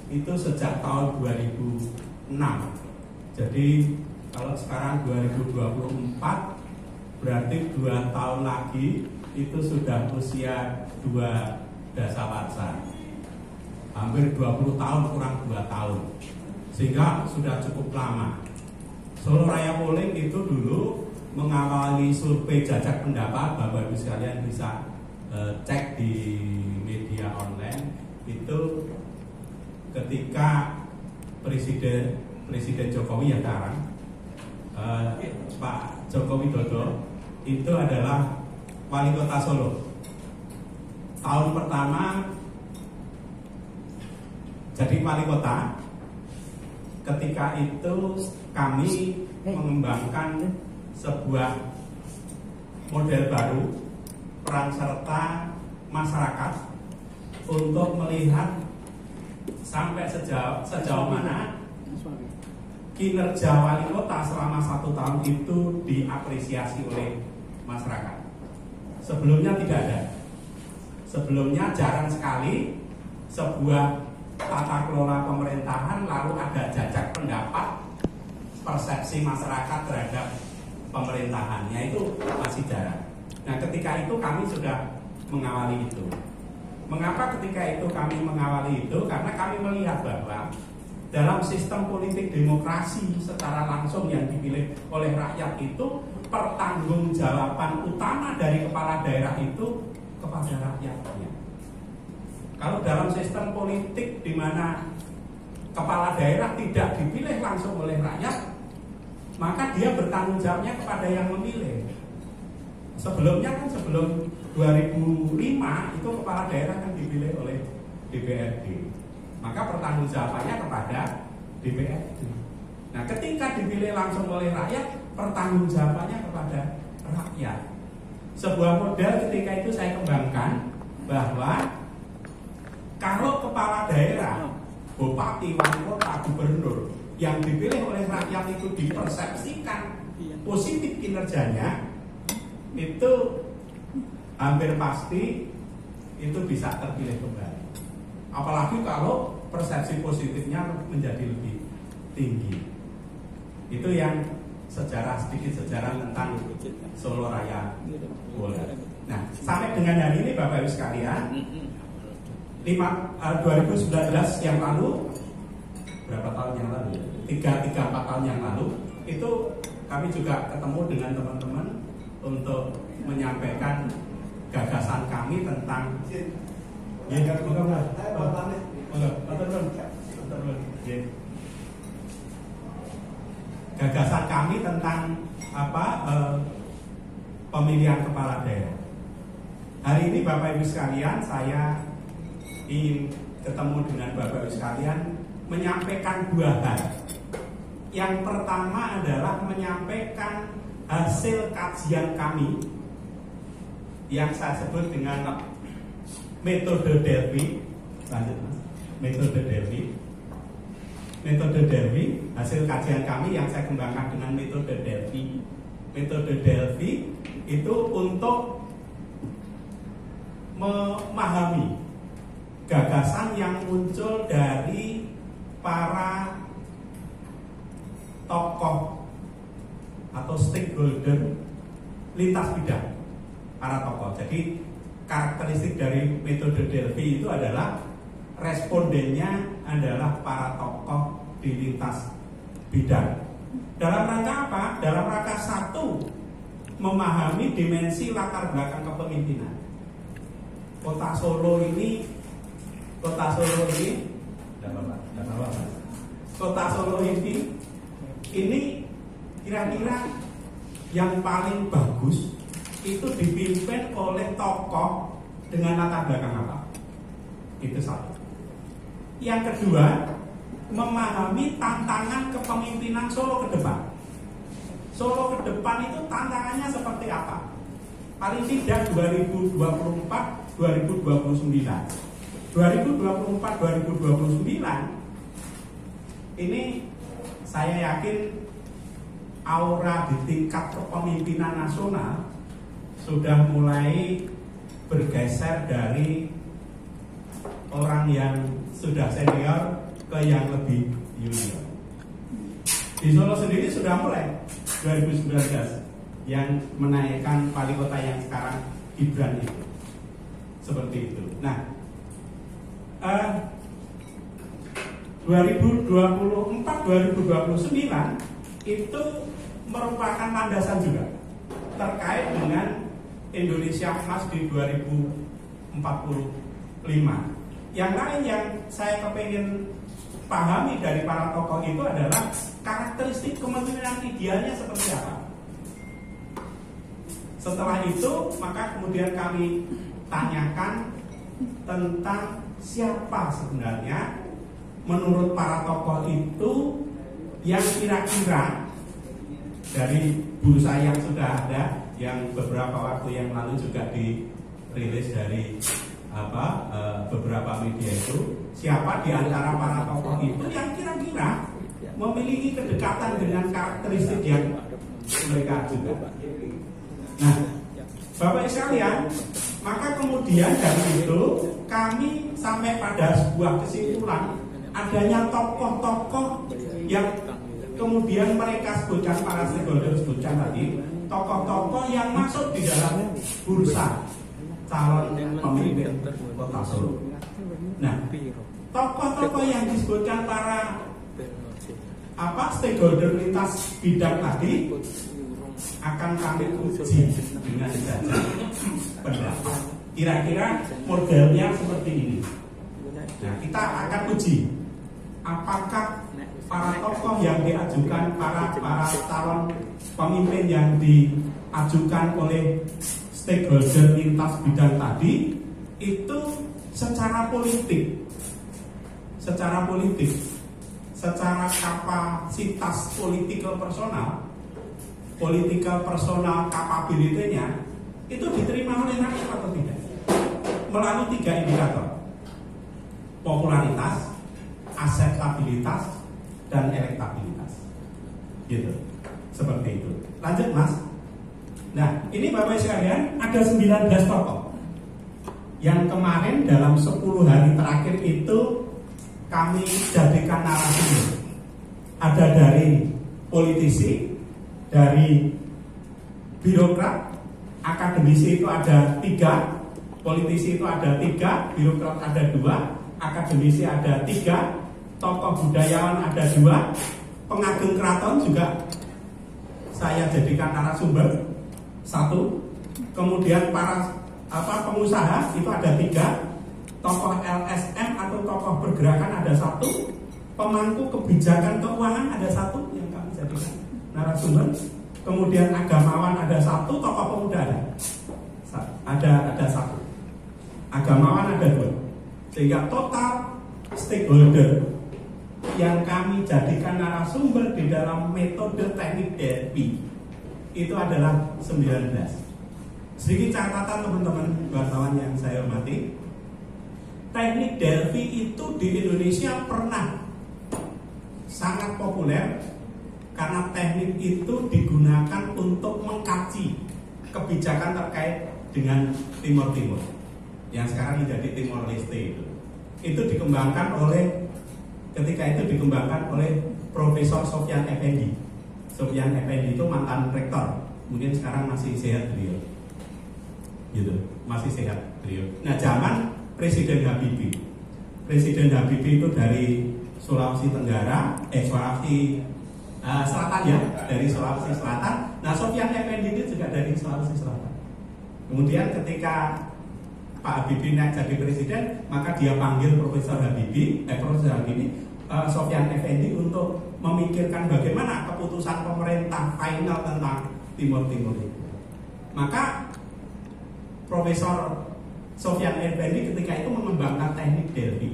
itu sejak tahun 2006. Jadi kalau sekarang 2024, berarti 2 tahun lagi itu sudah usia 2 dasawarsa. Hampir 20 tahun kurang 2 tahun. Sehingga sudah cukup lama. Solo Raya Polling itu dulu mengawali survei jajak pendapat, Bapak Ibu sekalian bisa cek di media online, itu ketika Presiden Jokowi yang sekarang, Pak Joko Widodo itu adalah wali kota Solo. Tahun pertama jadi wali kota, ketika itu kami mengembangkan sebuah model baru peran serta masyarakat untuk melihat sampai sejauh mana kinerja wali kota selama 1 tahun itu diapresiasi oleh masyarakat. Sebelumnya tidak ada. Sebelumnya jarang sekali sebuah tata kelola pemerintahan lalu ada jajak pendapat persepsi masyarakat terhadap pemerintahannya, itu masih jarang. Nah, ketika itu kami sudah mengawali itu. Mengapa ketika itu kami mengawali itu? Karena kami melihat bahwa dalam sistem politik demokrasi secara langsung yang dipilih oleh rakyat itu, pertanggungjawaban utama dari kepala daerah itu kepada rakyatnya. Kalau dalam sistem politik di mana kepala daerah tidak dipilih langsung oleh rakyat, maka dia bertanggung jawabnya kepada yang memilih. Sebelumnya kan sebelum 2005 itu kepala daerah kan dipilih oleh DPRD. Maka pertanggungjawabannya kepada DPRD. Nah, ketika dipilih langsung oleh rakyat, pertanggungjawabannya kepada rakyat. Sebuah model ketika itu saya kembangkan bahwa kalau kepala daerah, bupati, wali kota, gubernur yang dipilih oleh rakyat itu dipersepsikan positif kinerjanya, itu hampir pasti itu bisa terpilih kembali. Apalagi kalau persepsi positifnya menjadi lebih tinggi. Itu yang sedikit sejarah tentang Solo Raya Polling. Nah, sampai dengan hari ini Bapak Ibu sekalian, 2019 yang lalu, berapa tahun yang lalu? 3-4 tahun yang lalu, itu kami juga ketemu dengan teman-teman untuk menyampaikan gagasan kami tentang gagasan kami tentang pemilihan kepala daerah. Hari ini Bapak Ibu sekalian, saya ingin ketemu dengan Bapak Ibu sekalian menyampaikan 2 hal. Yang pertama adalah menyampaikan hasil kajian kami yang saya sebut dengan metode Delphi. Lanjut Mas. Metode Delphi. Metode Delphi, hasil kajian kami yang saya kembangkan dengan metode Delphi. Metode Delphi itu untuk memahami gagasan yang muncul dari para tokoh atau stakeholder lintas bidang, para tokoh. Jadi karakteristik dari metode Delphi itu adalah respondennya adalah para tokoh di lintas bidang. Dalam rangka apa? Dalam rangka satu, memahami dimensi latar belakang kepemimpinan. Kota Solo ini kira-kira yang paling bagus itu dipimpin oleh tokoh dengan latar belakang apa? Itu satu. Yang kedua, memahami tantangan kepemimpinan Solo ke depan. Solo ke depan itu tantangannya seperti apa? Paling tidak 2024-2029. 2024-2029 ini saya yakin aura di tingkat kepemimpinan nasional sudah mulai bergeser dari orang yang sudah senior ke yang lebih junior. Di Solo sendiri sudah mulai 2019 yang menaikkan wali kota yang sekarang Gibran itu. Seperti itu. Nah, 2024-2029 itu merupakan landasan juga terkait dengan Indonesia Emas di 2045. Yang lain yang saya kepengen pahami dari para tokoh itu adalah karakteristik kepemimpinan idealnya seperti apa. Setelah itu maka kemudian kami tanyakan tentang siapa sebenarnya menurut para tokoh itu yang kira-kira dari bursa yang sudah ada, yang beberapa waktu yang lalu juga dirilis dari beberapa media itu, siapa di antara para tokoh itu yang kira-kira memiliki kedekatan dengan karakteristik yang mereka juga. Nah, Bapak sekalian, maka kemudian dari itu kami sampai pada sebuah kesimpulan adanya tokoh-tokoh yang kemudian mereka sebutkan, para stakeholder sebutkan tadi, tokoh-tokoh yang masuk di dalam bursa calon pemimpin Kota Solo. Nah, tokoh-tokoh yang disebutkan para stakeholder lintas bidang tadi akan kami uji dengan saja pendapat. Kira-kira modelnya seperti ini. Nah, kita akan uji apakah para tokoh yang diajukan, para calon pemimpin yang diajukan oleh stakeholder lintas bidang tadi itu secara politik, secara kapasitas political personal capability-nya itu diterima oleh rakyat atau tidak, melalui 3 indikator: popularitas, akseptabilitas, dan elektabilitas. Gitu. Seperti itu. Lanjut, Mas. Nah, ini Bapak sekalian, ada 19 tokoh yang kemarin dalam 10 hari terakhir itu kami jadikan narasumber. Ada dari politisi, dari birokrat, akademisi itu ada 3, politisi itu ada 3, birokrat ada 2, akademisi ada 3, tokoh budayawan ada 2, pengagum keraton juga saya jadikan narasumber 1, kemudian para pengusaha itu ada 3, tokoh LSM atau tokoh pergerakan ada 1, pemangku kebijakan keuangan ada 1 yang kami jadikan narasumber, kemudian agamawan ada 1, tokoh pemuda ada 1, agamawan ada 2, sehingga total stakeholder yang kami jadikan narasumber di dalam metode teknik Delphi itu adalah 19. Sedikit catatan teman-teman wartawan yang saya hormati, teknik Delphi itu di Indonesia pernah sangat populer karena teknik itu digunakan untuk mengkaji kebijakan terkait dengan Timur Timur yang sekarang menjadi Timor Leste itu dikembangkan oleh Profesor Sofyan Effendi. Sofyan Effendi itu mantan rektor, mungkin sekarang masih sehat beliau, gitu, masih sehat beliau. Nah, zaman Presiden Habibie itu dari Sulawesi Tenggara, Sulawesi Selatan ya, dari Sulawesi Selatan. Nah, Sofyan Effendi itu juga dari Sulawesi Selatan. Kemudian ketika Pak Habibie naik jadi presiden, maka dia panggil Profesor Habibie, Sofyan Effendi untuk memikirkan bagaimana keputusan pemerintah final tentang Timur Timur itu. Maka Profesor Sofyan Effendi ketika itu mengembangkan teknik Delphi.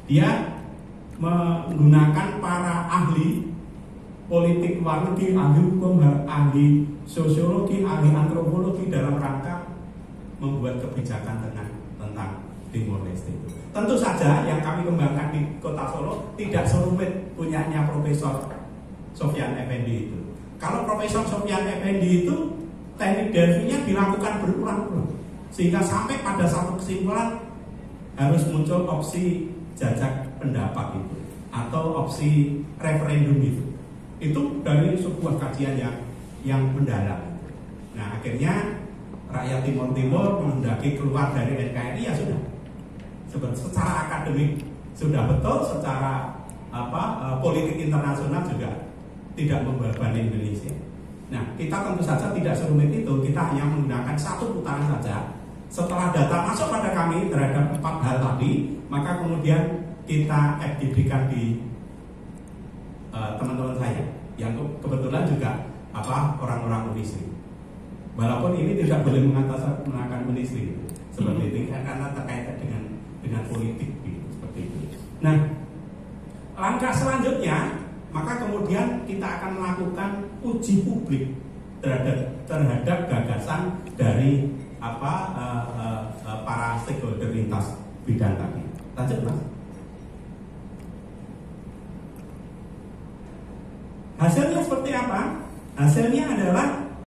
Dia menggunakan para ahli politik luar negeri, ahli hukum, ahli sosiologi, ahli antropologi dalam rangka membuat kebijakan tentang Timor Leste itu. Tentu saja yang kami kembangkan di Kota Solo tidak serumit punyanya Profesor Sofyan Effendi itu. Kalau Profesor Sofyan Effendi itu teknik Delphi-nya dilakukan berulang-ulang sehingga sampai pada satu kesimpulan harus muncul opsi jajak pendapat itu. atau opsi referendum itu dari sebuah kajian yang mendalam. Nah, akhirnya rakyat Timur Timur menghendaki keluar dari NKRI, ya sudah. Secara akademik sudah betul, secara politik internasional juga tidak membebani Indonesia. Nah, kita tentu saja tidak serumit itu, kita hanya menggunakan satu putaran saja. Setelah data masuk pada kami terhadap 4 hal tadi, maka kemudian kita FGD-kan di teman-teman saya yang kebetulan juga orang-orang Unisri. Walaupun ini tidak boleh mengatakan Unisri seperti itu karena terkait dengan politik seperti itu. Nah, langkah selanjutnya maka kemudian kita akan melakukan uji publik terhadap gagasan dari para stakeholder lintas bidang tadi. Lanjut, Mas. Hasilnya seperti apa? Hasilnya adalah